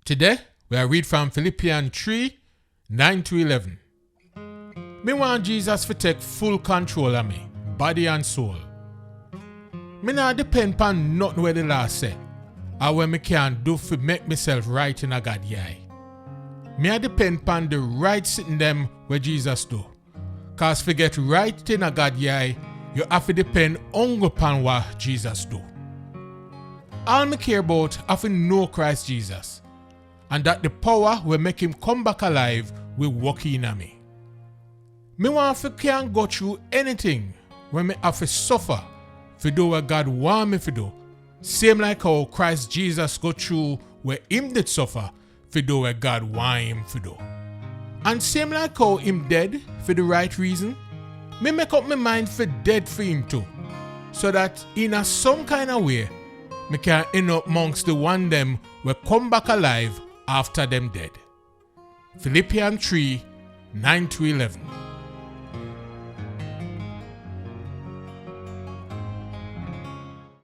Today, we are read from Filipiyans 3, 9-11. Me want Jesus to take full control of me, body and soul. Me not depend on nothing where the law say, or what me can do to make myself right in a God's eye. Me a depend on the right sitting them where Jesus do. Cause to get right in a God's eye, you have to depend only upon what Jesus do. All me care about have to know Christ Jesus, and that the power will make him come back alive will work in me. Me want to can go through anything when me have to suffer to do what God want me to do. Same like how Christ Jesus go through where him did suffer to do what God want him to do. And same like how him dead for the right reason, me make up my mind for dead for him too. So that in a some kind of way, me can end up amongst the one them will come back alive after them dead. Filipiyans 3, 9-11.